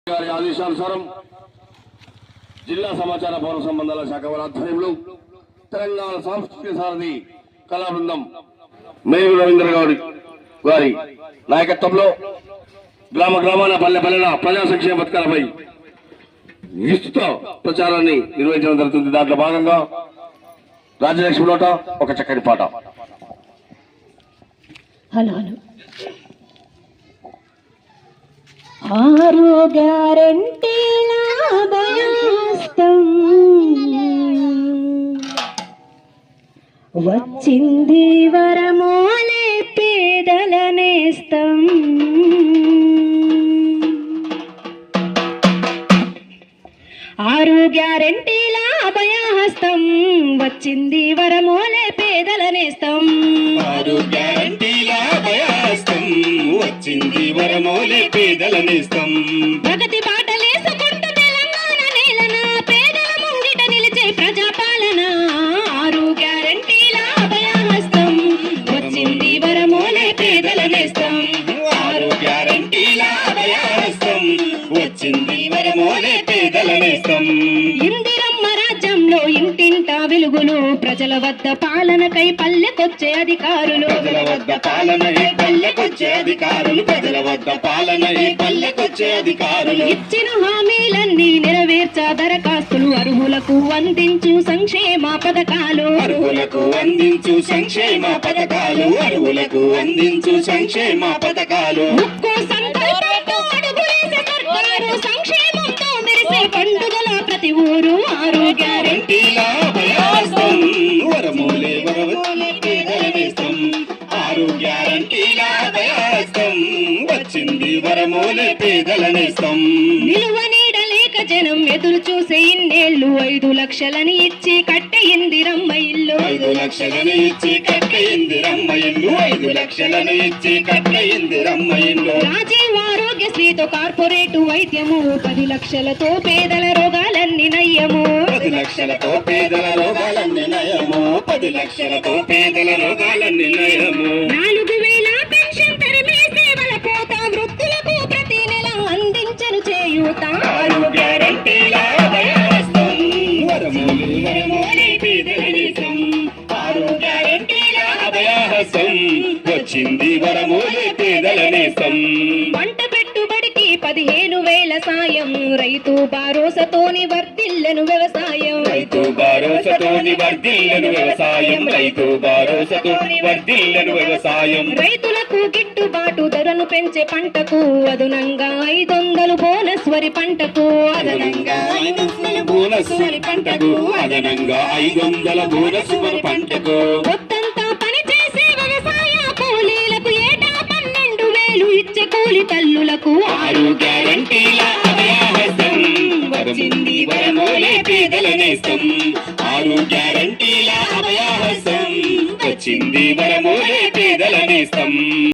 గారి ఆదేశానుసారం జిల్లా సమాచార పౌర సంబంధాల శాఖ వారి ఆధ్వర్యంలో తెలంగాణ సాంస్కృతిక సారథి కళా బృందం మేరు రవీంద్ర గౌడ్ గారి నాయకత్వంలో గ్రామ గ్రామాల పల్లె పల్లెల ప్రజా సంక్షేమ పథకాలపై విస్తృత ప్రచారాన్ని నిర్వహించడం జరుగుతుంది. దాంట్లో భాగంగా రాజ్యలక్ష్మి నోట ఒక చక్కని పాట. ఆరు గ్యారెంటీల భయాస్తం వచ్చింది వరమోలే పేదల నేస్తం. ఆరు గ్యారెంటీల అభయహస్తం వచ్చింది వరమోలే పేదల నేస్తం. ఆరు గ్యారెంటీల అభయహస్తం వచ్చింది వరమోలే పేదల నేస్తం. ప్రగతి బాటలేసుకుంటూ తెలంగాణ నేలన పేదల ముంగిట నిలిచే ప్రజాపాలన. ఆరు గ్యారెంటీల అభయహస్తం వచ్చింది వరమోలే పేదల నేస్తం. ఆరు గ్యారెంటీల అభయహస్తం వచ్చింది వరమోలే పేదల నేస్తం. ఇందిరమ్మ రాజ్యంలో ఇంటింటా వెలుగులు ప్రజల వద్ద పాలనకై పల్లెకొచ్చే అధికారులు. ప్రజల వద్ద పాలనై పల్లెకొచ్చే అధికారులు. ప్రజల వద్ద పాలనై పల్లెకొచ్చే అధికారులు. ఇచ్చిన హామీలన్నీ నెరవేర్చా దరఖాస్తులు అర్హులకు అందించు సంక్షేమ పథకాలు. అర్హులకు అందించు సంక్షేమ పథకాలు. అర్హులకు అందించు సంక్షేమ పథకాలు. ముక్కు సంకల్పంతో అడుగులేసే సర్కారు సంక్షేమంతో మెరిసే పండుగల ప్రతి ఊరు. ఆరు గ్యారెంటీల అభయహస్తం వరమోలే వరమోలే పేదల నేస్తం. ఆరు గ్యారెంటీల అభయహస్తం వచ్చింది వరమోలే పేదల నేస్తం. నిలువ నీడలేక జనం ఎదురు చూసే ఇన్నేళ్లు 5 లక్షలని ఇచ్చి కట్టె ఇందిరమ్మ ఇల్లు. 5 లక్షలను ఇచ్చి కట్టె ఇందిరమ్మ ఇల్లు. 5 లక్షలను ఇచ్చి కట్టె ఇందిరమ్మ ఇల్లు. రాజీవ్ ఆరోగ్యశ్రీతో కార్పొరేటు వైద్యము 10 లక్షలతో పేదల రోగాలన్నీ నయ్యము. 10 లక్షలతో పేదల రోగాలన్నీ నయము. 10 లక్షలతో పేదల రోగాలన్నీ నయము. 4000 పెన్షన్ తరిమే సేవల పోత వృద్ధులకు ప్రతి నెల అందించను చేయూత. ఆరు గ్యారెంటీల అభయహస్తం వరమోలే వరమోలే పేదల నేస్తం. ఆరు గ్యారెంటీల అభయహస్తం వచ్చింది వరమోలే పేదల నేస్తం. పంట పెట్టుబడికి 15,000 సాయం రైతు భరోసాతోని వర్ధిల్లను వ్యవసాయం. రైతు భరోసాతోని వర్ధిల్లను వ్యవసాయం. రైతు భరోసాతోని వర్ధిల్లను వ్యవసాయం. రైతులకు గిట్టుబాటు ధరను పెంచే పంటకు అదనంగా 500 బోనస్ వరి పంటకు. అదనంగా 500 బోనస్ వరి పంటకు. అదనంగా 500 బోనస్ వరి పంటకు. మొత్తంతా పని చేసే వ్యవసాయ కూలీలకు ఏటా 12,000 ఇచ్చే కూలి తల్లులకు. ఆరు గ్యారెంటీల అభయహస్తం వచ్చింది వరమోలే పేదల నేస్తం. ఆరు గ్యారెంటీల అభయహస్తం వచ్చింది వరమోలే పేదల నేస్తం.